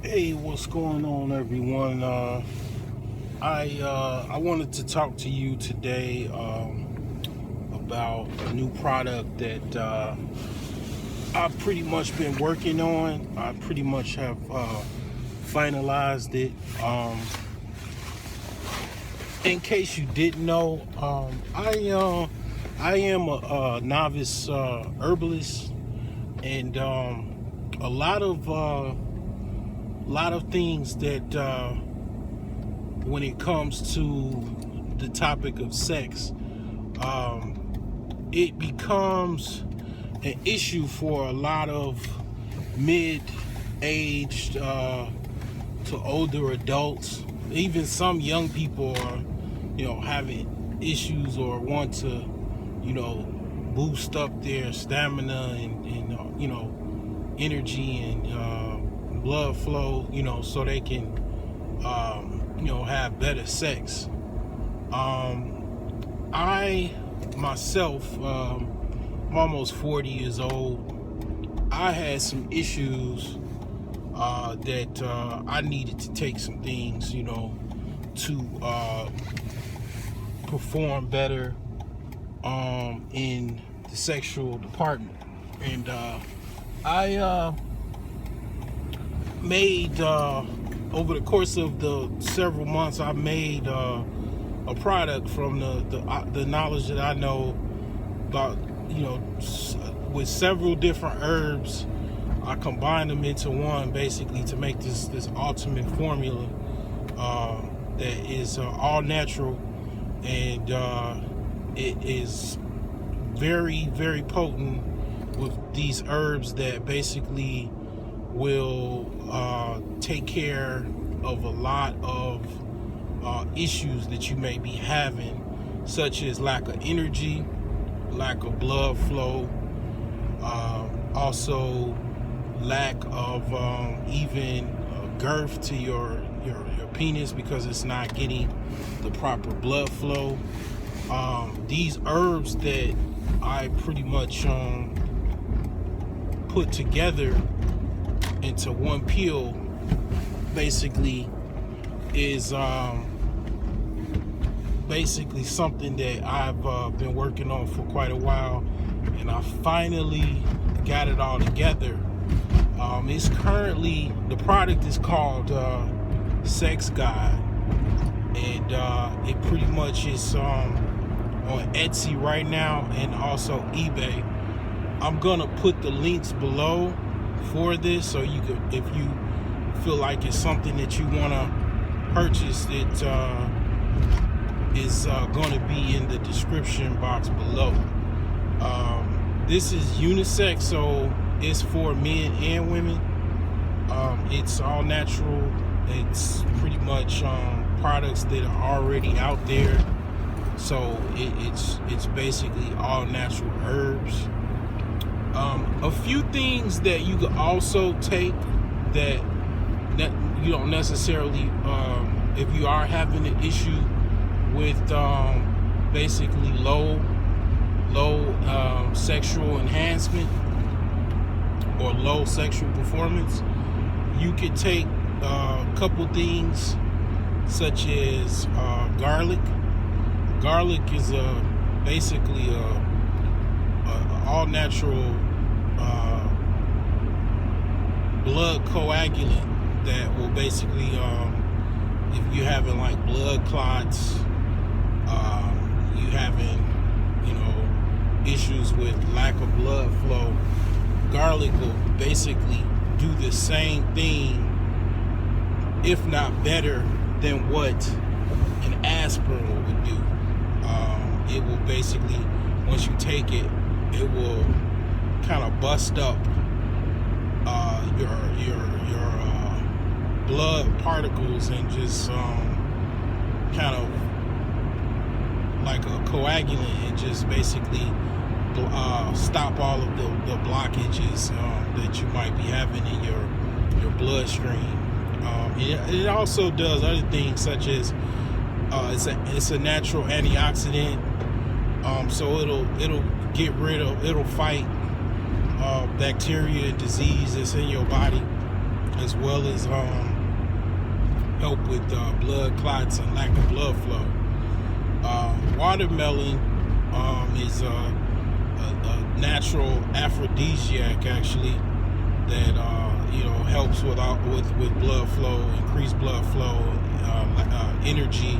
Hey, what's going on, everyone? I wanted to talk to you today about a new product that I've pretty much been working on. I pretty much have finalized it. In case you didn't know, I am a novice herbalist, and a lot of things that when it comes to the topic of sex, it becomes an issue for a lot of mid-aged to older adults. Even some young people are, having issues or want to, boost up their stamina and energy and blood flow, so they can, have better sex. I myself, I'm almost 40 years old. I had some issues that I needed to take some things, to perform better in the sexual department. And I made, over the course of the several months, I made a product from the knowledge that I know about, with several different herbs. I combined them into one, basically, to make this ultimate formula that is all natural, and it is very, very potent with these herbs that basically will take care of a lot of issues that you may be having, such as lack of energy, lack of blood flow, also lack of even girth to your penis, because it's not getting the proper blood flow. These herbs that I pretty much put together into one pill basically is basically something that I've been working on for quite a while, and I finally got it all together. It's currently, the product is called Sex God, and it pretty much is on Etsy right now, and also eBay. I'm gonna put the links below for this, so you could, if you feel like it's something that you want to purchase, it is going to be in the description box below. This is unisex, so it's for men and women. It's all natural. It's pretty much products that are already out there, so it's basically all natural herbs. A few things that you could also take that you don't necessarily, if you are having an issue with basically low sexual enhancement or low sexual performance, you could take a couple things such as garlic. Garlic is basically a all natural blood coagulant that will basically, if you're having like blood clots, you having, issues with lack of blood flow, garlic will basically do the same thing, if not better than what an aspirin would do. It will basically, once you take it, it will kind of bust up your blood particles, and just kind of like a coagulant, and just basically stop all of the blockages that you might be having in your bloodstream. It also does other things, such as it's a natural antioxidant, so it'll get rid of, it'll fight bacteria and disease that's in your body. as well as help with blood clots and lack of blood flow. Watermelon is a natural aphrodisiac, actually, that helps with blood flow, increased blood flow, energy,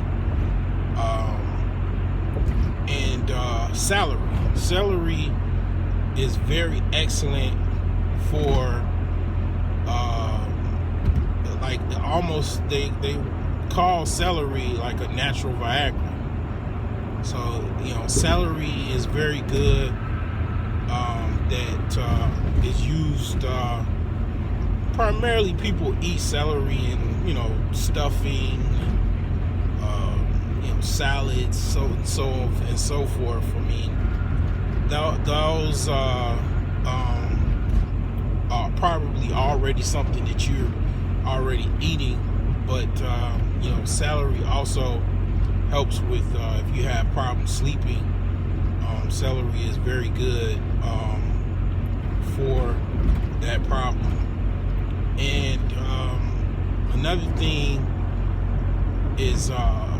and celery. Celery is very excellent for they call celery like a natural Viagra. So celery is very good. That is used primarily. People eat celery in stuffing, salads, so and so forth. I mean, those are probably already something that you're already eating, but celery also helps with if you have problems sleeping. Celery is very good for that problem. And another thing is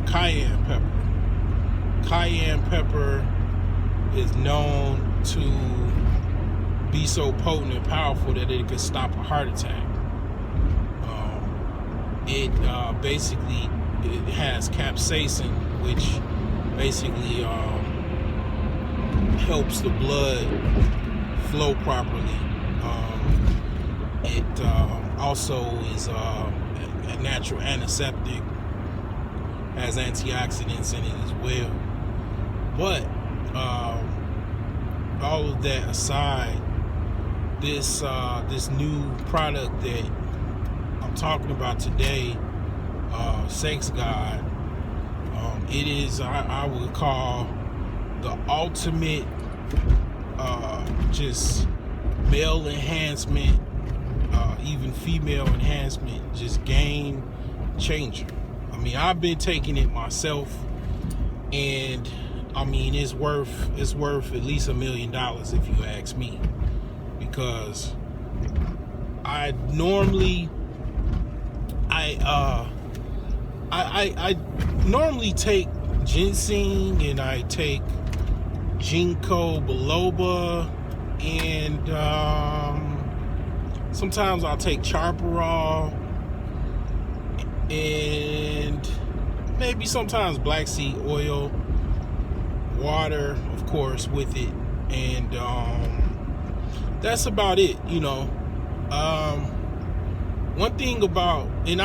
cayenne pepper. Cayenne pepper is known to be so potent and powerful that it could stop a heart attack. It has capsaicin, which basically helps the blood flow properly. It also is a natural antiseptic, has antioxidants in it as well. But all of that aside, this new product that I'm talking about today, Sex God, it is I would call the ultimate just male enhancement, even female enhancement, just game changer. I mean, I've been taking it myself, and I mean, it's worth at least $1 million if you ask me, because I normally take ginseng, and I take ginkgo biloba, and sometimes I'll take chaparral, and maybe sometimes black seed oil, water, of course, with it, and that's about it. One thing about in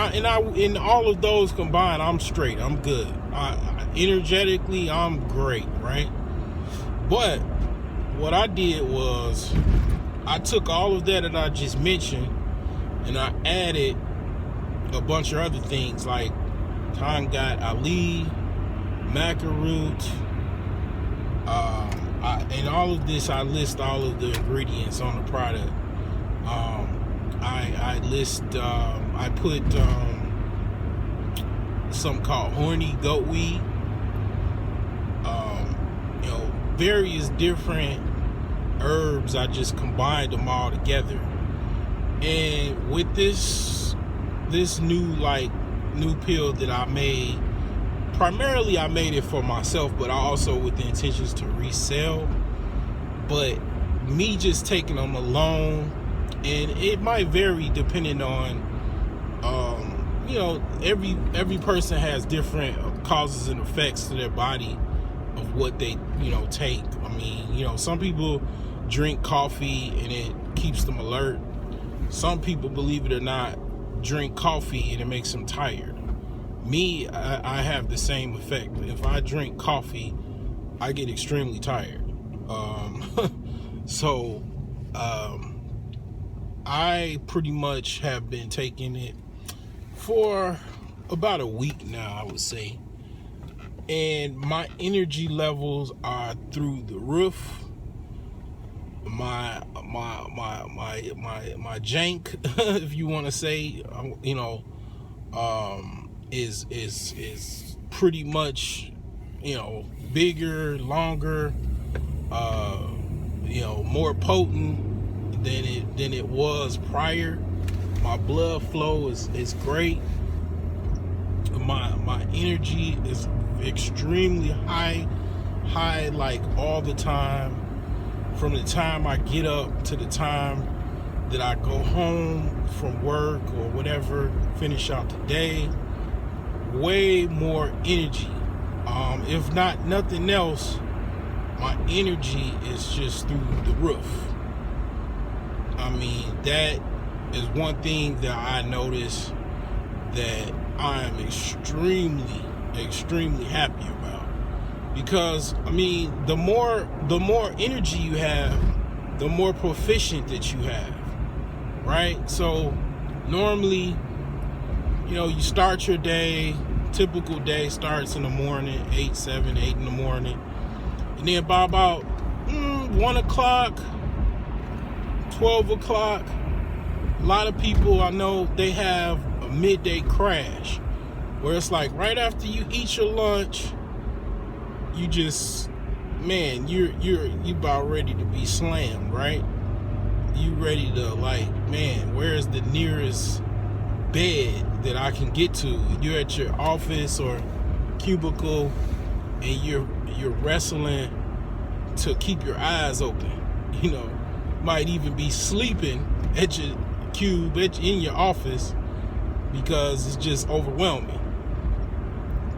all of those combined, I'm straight. I'm good. Energetically, I'm great, right? But what I did was I took all of that I just mentioned, and I added a bunch of other things like Tangat Ali, maca root, and all of this. I list all of the ingredients on the product. I put something called horny goat weed, various different herbs. I just combined them all together, and with this new pill that I made, primarily I made it for myself, but I also with the intentions to resell. But me just taking them alone, and it might vary depending on every person has different causes and effects to their body of what they take. I mean, some people drink coffee and it keeps them alert. Some people, believe it or not, drink coffee and it makes them tired. Me, I have the same effect. If I drink coffee, I get extremely tired. I pretty much have been taking it for about a week now, I would say, and my energy levels are through the roof. My jank, if you want to say, is pretty much bigger, longer, more potent than it was prior. My blood flow is great. My energy is extremely high like all the time. From the time I get up to the time that I go home from work or whatever, finish out the day, way more energy. If not nothing else, my energy is just through the roof. I mean, that is one thing that I notice that I am extremely happy about. Because, I mean, the more energy you have, the more proficient that you have, right? So normally, you start your day, typical day starts in the morning, 8 in the morning. And then by about 1 o'clock, 12 o'clock, a lot of people I know, they have a midday crash where it's like right after you eat your lunch, you just, man, you about ready to be slammed, right? You ready to, like, man, where's the nearest bed that I can get to? You're at your office or cubicle and you're wrestling to keep your eyes open. Might even be sleeping at your cube in your office because it's just overwhelming.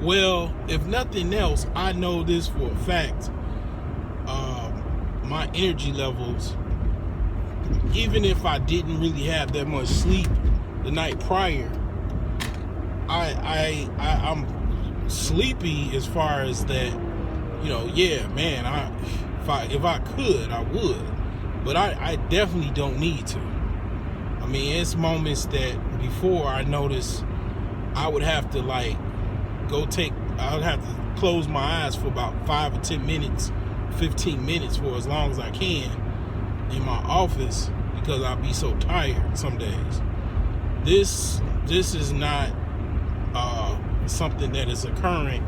Well, if nothing else, I know this for a fact. My energy levels, even if I didn't really have that much sleep the night prior, I'm sleepy as far as that. Yeah, man. If I could, I would, but I definitely don't need to. I mean, it's moments that before I noticed I would have to I would have to close my eyes for about 5 or 10 minutes, 15 minutes for as long as I can in my office because I'll be so tired some days. This is not something that is occurring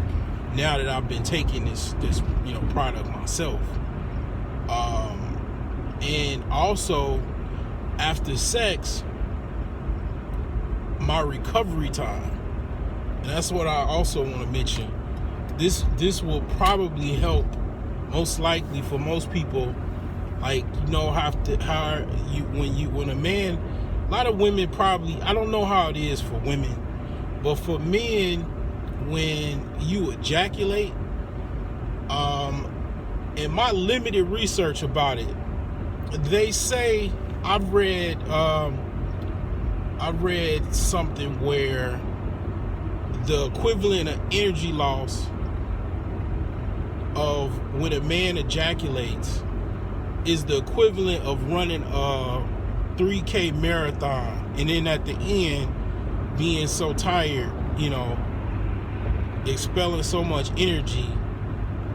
now that I've been taking this product myself. And also after sex, my recovery time. And that's what I also want to mention. This will probably help, most likely for most people. Like, when a man, a lot of women probably, I don't know how it is for women, but for men, when you ejaculate, in my limited research about it, they say, I've read something where the equivalent of energy loss of when a man ejaculates is the equivalent of running a 3K marathon, and then at the end being so tired, expelling so much energy.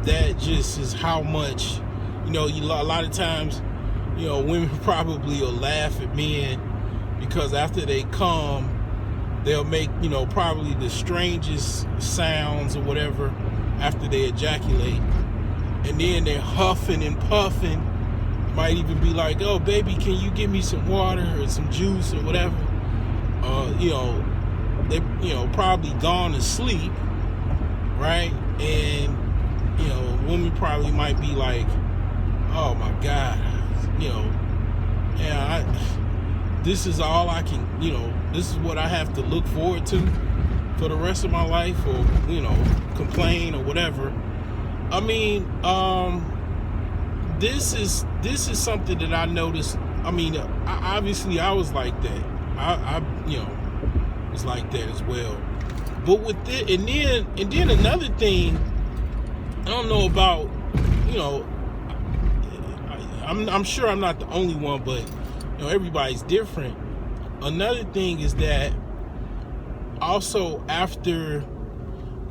That just is how much, a lot of times, women probably will laugh at men because after they come, they'll make, probably the strangest sounds or whatever after they ejaculate. And then they're huffing and puffing. Might even be like, oh, baby, can you give me some water or some juice or whatever? They, probably gone to sleep, right? And, women probably might be like, oh my God, this is all I can, this is what I have to look forward to for the rest of my life, or, complain or whatever. I mean, this is something that I noticed. I mean, obviously I was like that. I was like that as well. But with it, and then another thing, I don't know about, I'm sure I'm not the only one, but everybody's different. Another thing is that also after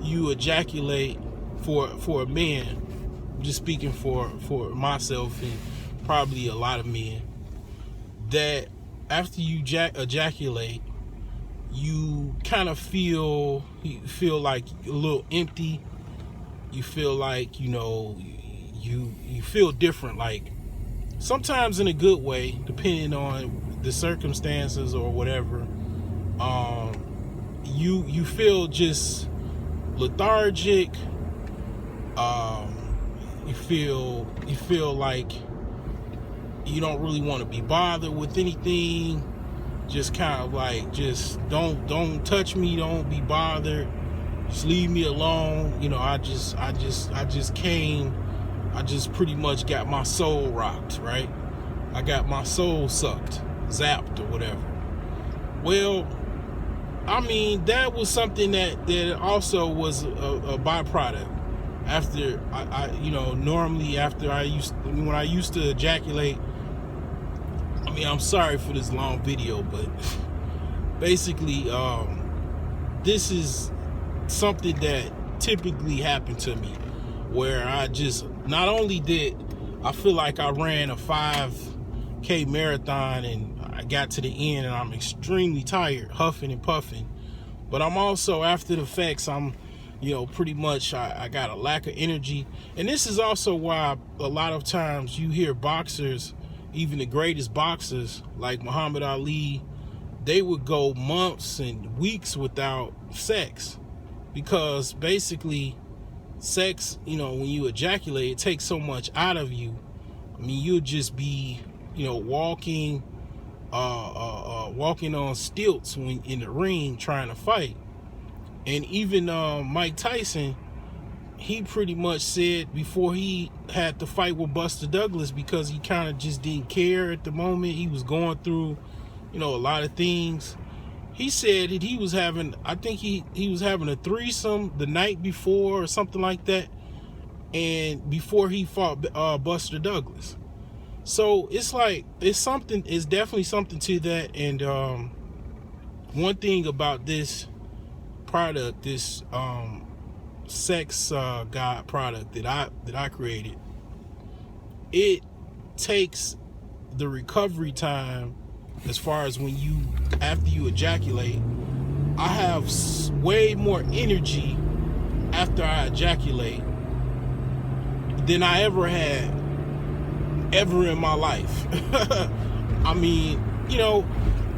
you ejaculate, for a man, just speaking for myself and probably a lot of men, that after you ejaculate, you kind of feel like a little empty. You feel like, you feel different, like sometimes in a good way, depending on the circumstances or whatever, you feel just lethargic. You feel like you don't really want to be bothered with anything. Just kind of like, just don't touch me, don't be bothered, just leave me alone. I just pretty much got my soul rocked, right? I got my soul sucked, zapped, or whatever. Well, I mean, that was something that also was a byproduct. After normally when I used to ejaculate, I mean, I'm sorry for this long video, but basically, this is something that typically happened to me, where I just, not only did I feel like I ran a 5K marathon and I got to the end and I'm extremely tired, huffing and puffing, but I'm also, after the effects, I'm, pretty much, I got a lack of energy. And this is also why a lot of times you hear boxers, even the greatest boxers like Muhammad Ali, they would go months and weeks without sex, because basically sex, when you ejaculate, it takes so much out of you. I mean, you'll just be, walking on stilts when in the ring trying to fight. And even Mike Tyson, he pretty much said before he had to fight with Buster Douglas, because he kind of just didn't care at the moment, he was going through, a lot of things. He said that he was having, I think he was having a threesome the night before or something like that, and before he fought Buster Douglas. So it's like, it's definitely something to that. And one thing about this product, this sex god product that I created, it takes the recovery time, as far as when after you ejaculate. I have way more energy after I ejaculate than I ever had in my life. I mean,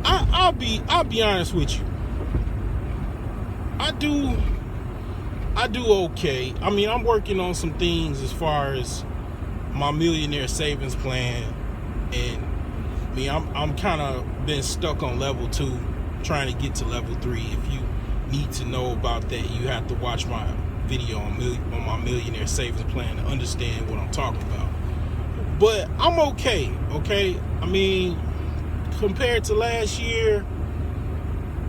I'll be honest with you. I do okay. I mean, I'm working on some things as far as my millionaire savings plan, and I mean, I'm kind of been stuck on level 2, trying to get to level 3. If you need to know about that, you have to watch my video on my millionaire savings plan to understand what I'm talking about. But I'm okay. I mean, compared to last year,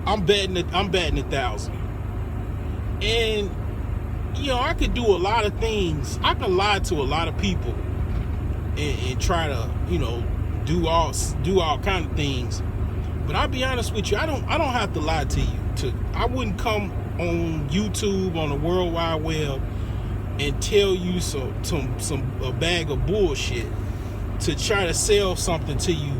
I'm betting 1,000. And I could do a lot of things. I could lie to a lot of people and try to, do all kind of things. But I'll be honest with you, I don't have to lie to you. I wouldn't come on YouTube, on the World Wide Web, and tell you a bag of bullshit to try to sell something to you.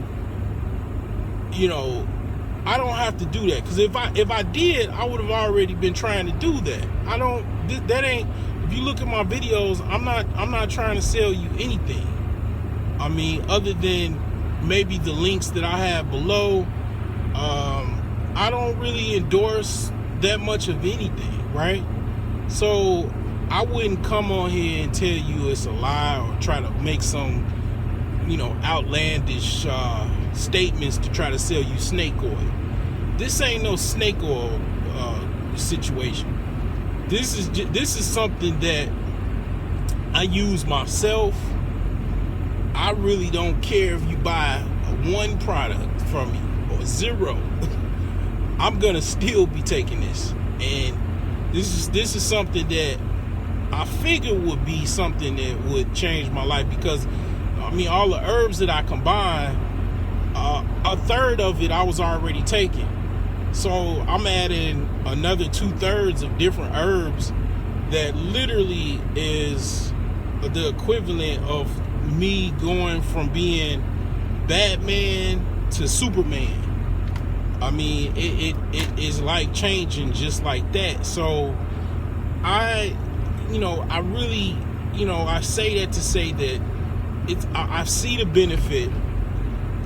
I don't have to do that, because if I did, I would have already been trying to do that. That ain't. If you look at my videos, I'm not trying to sell you anything. I mean, other than maybe the links that I have below. I don't really endorse that much of anything, right? So I wouldn't come on here and tell you it's a lie, or try to make some, outlandish statements to try to sell you snake oil. This ain't no snake oil situation. This is something that I use myself. I really don't care if you buy one product from me or 0. I'm gonna still be taking this, and this is something that I figured would be something that would change my life, because I mean, all the herbs that I combine, a third of it I was already taking. So I'm adding another 2/3 of different herbs that literally is the equivalent of me going from being Batman to Superman. I mean, it is like changing just like that. So I really, I say that to say that I see the benefit.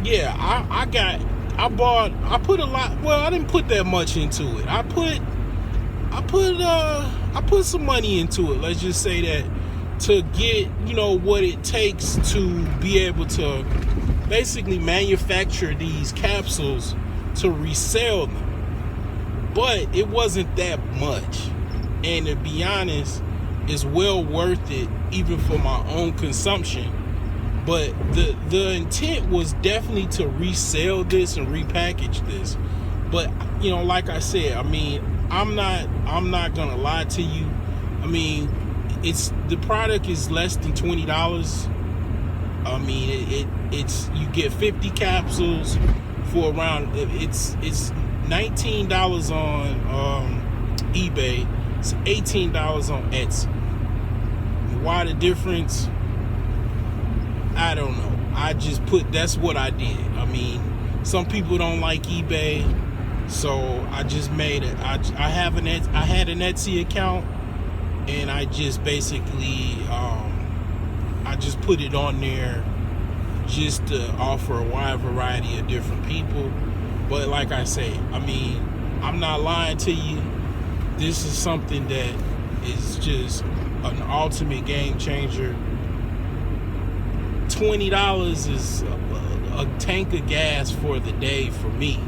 Yeah, I got I put a lot. Well, I didn't put that much into it. I put some money into it. Let's just say that, to get, you know, what it takes to be able to basically manufacture these capsules to resell them. But it wasn't that much, and to be honest, it's well worth it even for my own consumption. But the intent was definitely to resell this and repackage this. But, you know, like I said, I mean, I'm not gonna lie to you. I mean, the product is less than $20. I mean, it's you get 50 capsules for around, it's $19 on eBay. It's $18 on Etsy. Why the difference? I don't know. That's what I did. I mean, some people don't like eBay, so I just made it. I had an Etsy account, and I just basically I just put it on there just to offer a wide variety of different people. But like I say, I mean, I'm not lying to you. This is something that is just an ultimate game changer. $20 is a tank of gas for the day for me.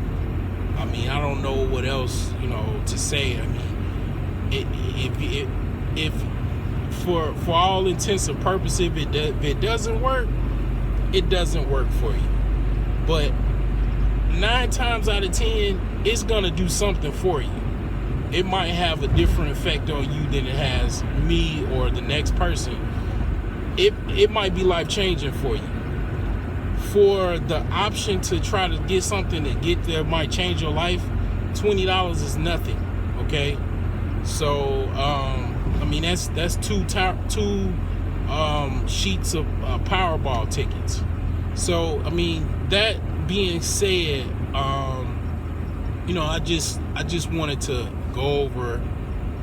I mean, I don't know what else, you know, to say. I mean, if for all intents and purposes, if it doesn't work, it doesn't work for you. But 9 times out of 10, it's gonna do something for you. It might have a different effect on you than it has me or the next person. It might be life-changing for you. For the option to try to get something that might change your life, $20 is nothing, okay? So, I mean, that's two sheets of Powerball tickets. So, I mean, that being said, you know, I just wanted to go over,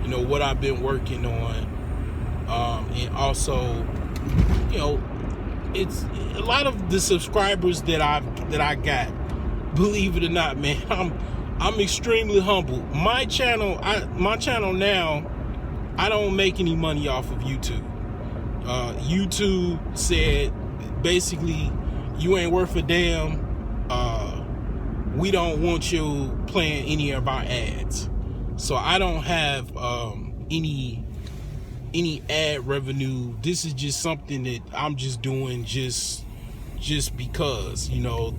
you know, what I've been working on, and also, you know, it's a lot of the subscribers that I got. Believe it or not, man, I'm extremely humble. My channel now, I don't make any money off of YouTube. YouTube said basically, you ain't worth a damn. We don't want you playing any of our ads. So I don't have any ad revenue. This is just something that I'm just doing just because, you know,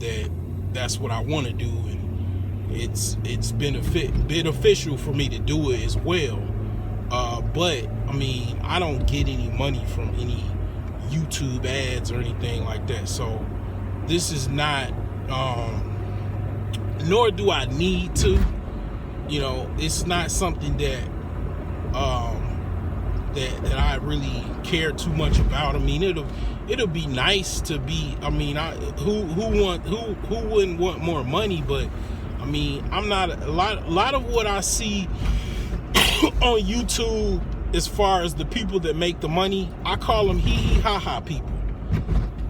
that's what I want to do, and it's beneficial for me to do it as well. But I mean, I don't get any money from any YouTube ads or anything like that. So this is not, nor do I need to. You know, it's not something that that I really care too much about. I mean, it'll be nice to be. I mean, who wouldn't want more money? But I mean, I'm not a lot of what I see on YouTube as far as the people that make the money. I call them hee hee ha ha people,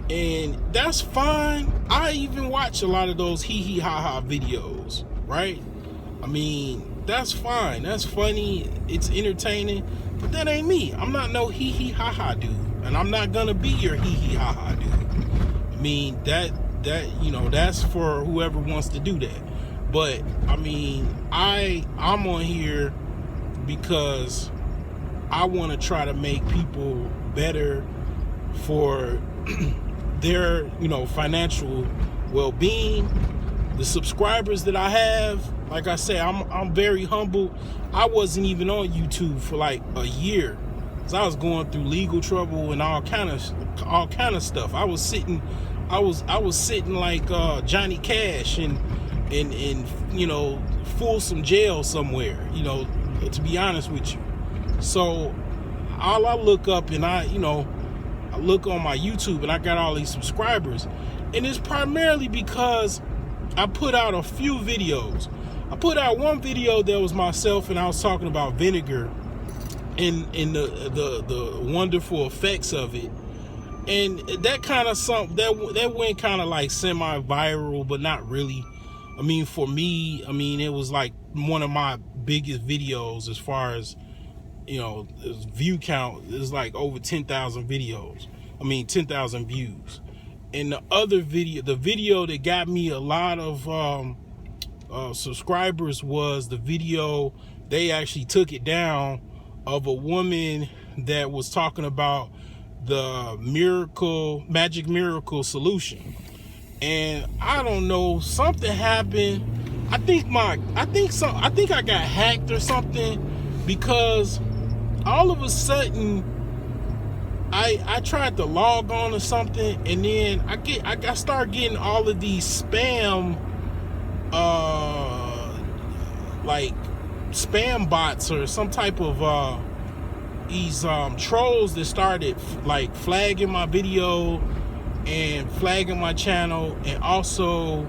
and that's fine. I even watch a lot of those hee hee ha ha videos, right? I mean, that's fine. That's funny. It's entertaining. But that ain't me. I'm not no hee hee ha ha dude. And I'm not gonna be your hee hee ha ha dude. I mean, that you know, that's for whoever wants to do that. But I mean, I'm on here because I want to try to make people better for their, you know, financial well-being. The subscribers that I have, like I say, I'm very humble. I wasn't even on YouTube for like a year, cause I was going through legal trouble and all kind of stuff. I was sitting like Johnny Cash and you know, Folsom Jail somewhere, you know, to be honest with you. So all I look up and I look on my YouTube and I got all these subscribers, and it's primarily because I put out a few videos. I put out one video that was myself, and I was talking about vinegar and the wonderful effects of it. And that kind of something that went kind of like semi-viral, but not really. I mean, for me, I mean, it was like one of my biggest videos as far as, you know, view count. Is like over 10,000 videos. I mean, 10,000 views. And the other video, the video that got me a lot of subscribers was the video, they actually took it down, of a woman that was talking about the magic miracle solution. And I don't know, something happened. I think I got hacked or something, because all of a sudden I tried to log on or something, and then I start getting all of these spam like spam bots or some type of these trolls that started like flagging my video and flagging my channel, and also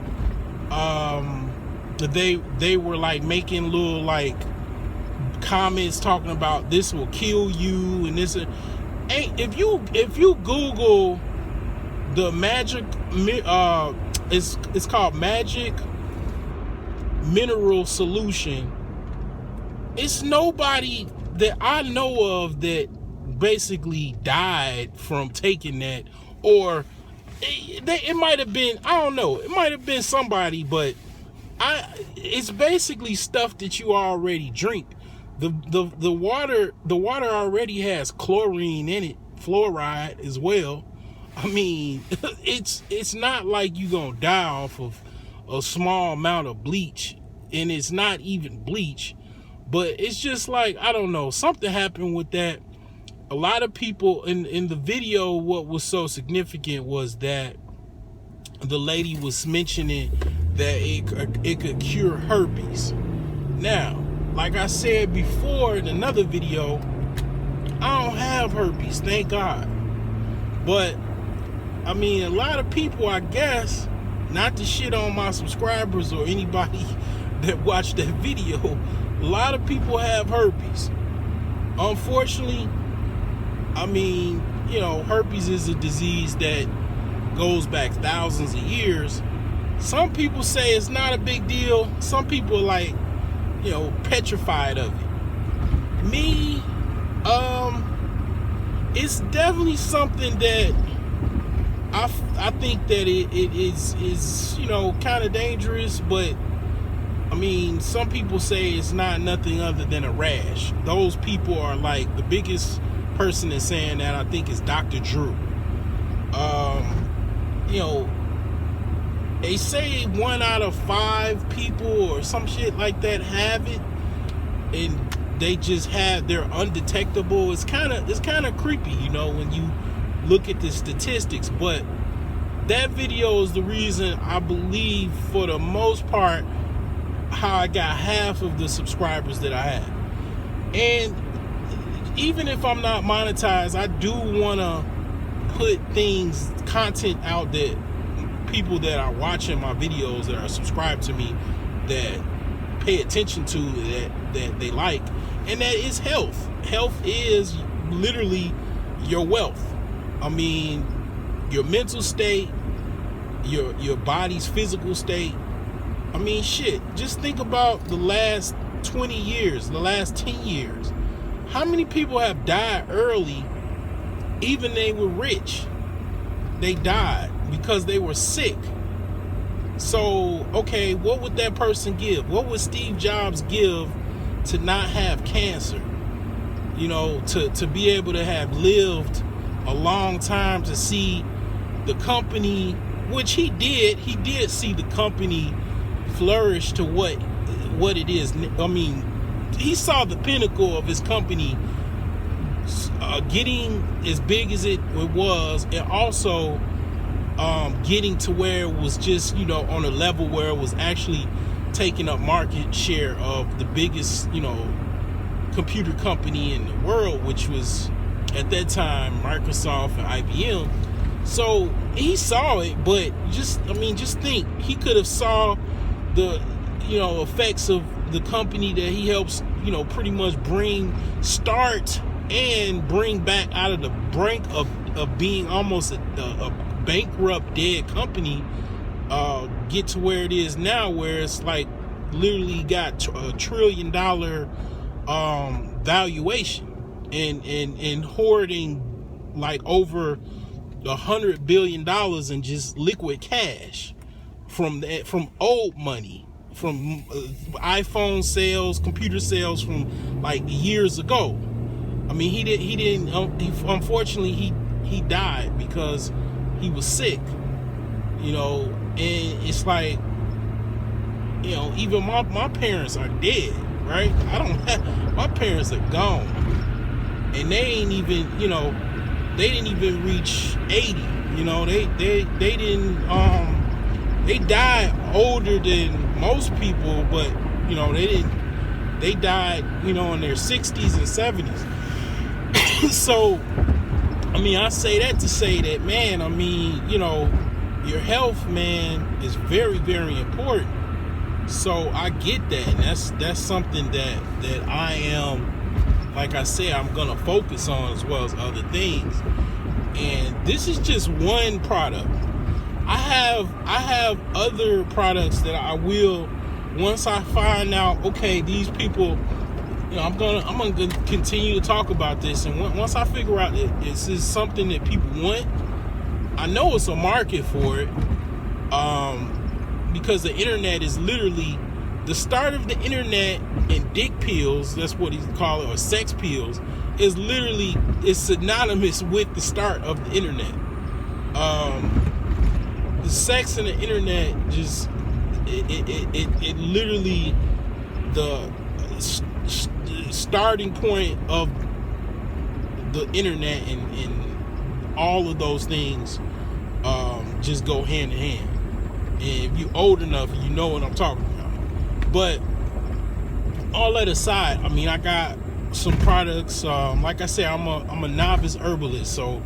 they were like making little like comments talking about this will kill you, and this if you Google the magic it's called magic mineral solution, it's nobody that I know of that basically died from taking that, or it might have been, I don't know, it might have been somebody, but it's basically stuff that you already drink. The water already has chlorine in it, fluoride as well. I mean, it's not like you gonna die off of a small amount of bleach, and it's not even bleach, but it's just like, I don't know, something happened with that. A lot of people in the video, what was so significant was that the lady was mentioning that it could cure herpes. Now, like I said before in another video, I don't have herpes, thank God. But I mean, a lot of people, I guess, not to shit on my subscribers or anybody that watched that video, a lot of people have herpes. Unfortunately, I mean, you know, herpes is a disease that goes back thousands of years. Some people say it's not a big deal. Some people are like, you know, petrified of it. Me, it's definitely something that I think that it is, you know, kind of dangerous, but I mean, some people say it's not nothing other than a rash. Those people are like, the biggest person that's saying that, I think, is Dr. Drew. You know, they say 1 out of 5 people or some shit like that have it, and they're undetectable. It's kind of creepy, you know, when you look at the statistics. But that video is the reason, I believe, for the most part, how I got half of the subscribers that I had. And even if I'm not monetized, I do want to put content out that people that are watching my videos, that are subscribed to me, that pay attention to, that they like, and that is health. Health is literally your wealth. I mean, your mental state, your body's physical state. I mean, shit, just think about the last 20 years, the last 10 years. How many people have died early, even they were rich? They died because they were sick. So, okay, what would that person give? What would Steve Jobs give to not have cancer? You know, to be able to have lived a long time, to see the company, which he did see the company flourish to what it is. I mean, he saw the pinnacle of his company getting as big as it was, and also getting to where it was just, you know, on a level where it was actually taking up market share of the biggest, you know, computer company in the world, which was at that time Microsoft and IBM. So he saw it, but just think, he could have saw the, you know, effects of the company that he helps, you know, pretty much start and bring back out of the brink of being almost a bankrupt, dead company, get to where it is now, where it's like literally got $1 trillion valuation, and hoarding like over $100 billion in just liquid cash from old money, from iPhone sales, computer sales from like years ago. I mean, unfortunately he died because he was sick, you know. And it's like, you know, even my parents are dead, right? My parents are gone, and they ain't even, you know, they didn't even reach 80. You know, they didn't they died older than most people, but you know, they died, you know, in their 60s and 70s. So I mean, I say that to say that, man, I mean, you know, your health, man, is very, very important. So I get that, and that's something that I am, like I said, I'm gonna focus on, as well as other things. And this is just one product. I have other products that I will, once I find out, okay, these people, you know, I'm gonna continue to talk about this, and once I figure out that this is something that people want, I know it's a market for it. Because the internet is literally the start of the internet, and dick pills, that's what he call it, or sex pills, is literally, is synonymous with the start of the internet. The sex and the internet just it literally the starting point of the internet, and all of those things just go hand in hand. And if you're old enough, you know what I'm talking about. But all that aside, I mean, I got some products. Like I said, I'm a novice herbalist, so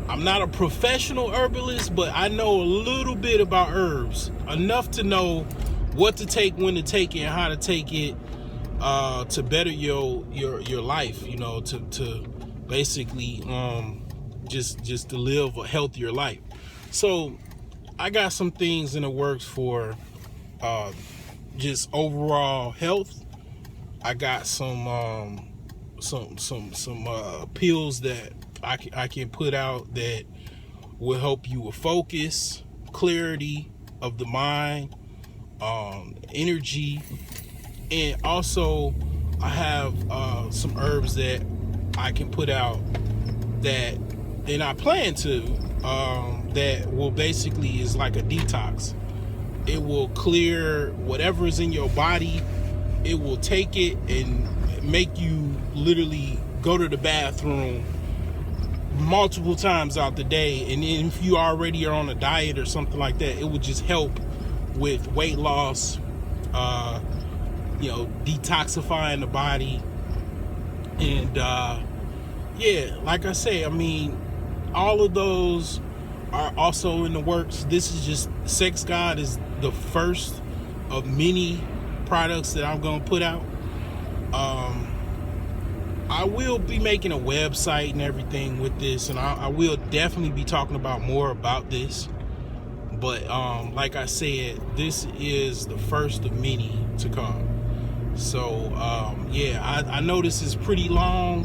I'm not a professional herbalist, but I know a little bit about herbs, enough to know what to take, when to take it, and how to take it to better your life. You know, to basically just to live a healthier life. So I got some things in the works for just overall health. I got some pills that I can put out that will help you with focus, clarity of the mind, energy, and also I have some herbs that I can put out that, and I plan to, that will basically is like a detox. It will clear whatever is in your body. It will take it and make you literally go to the bathroom multiple times out the day. And then if you already are on a diet or something like that, it will just help with weight loss, you know, detoxifying the body. And yeah, like I say, I mean, all of those are also in the works. This is just, Sex God is the first of many products that I'm going to put out. I will be making a website and everything with this, and I will definitely be talking about more about this. But like I said, this is the first of many to come. So yeah, I know this is pretty long.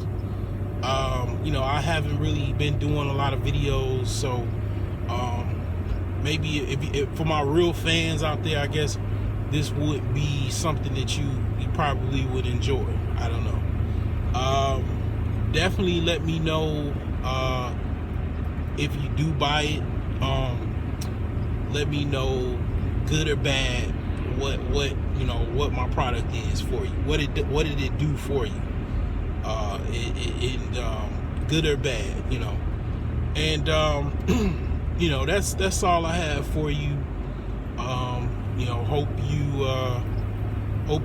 You know, I haven't really been doing a lot of videos, so maybe if for my real fans out there, I guess this would be something that you probably would enjoy. I don't know. Definitely let me know if you do buy it. Let me know, good or bad, what you know, what my product is for you. What did it do for you? Good or bad, you know. And you know, that's all I have for you. You know, hope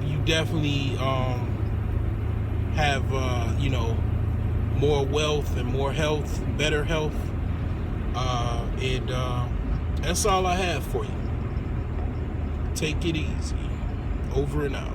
you definitely have you know, more wealth and more health, better health. And that's all I have for you. Take it easy. Over and out.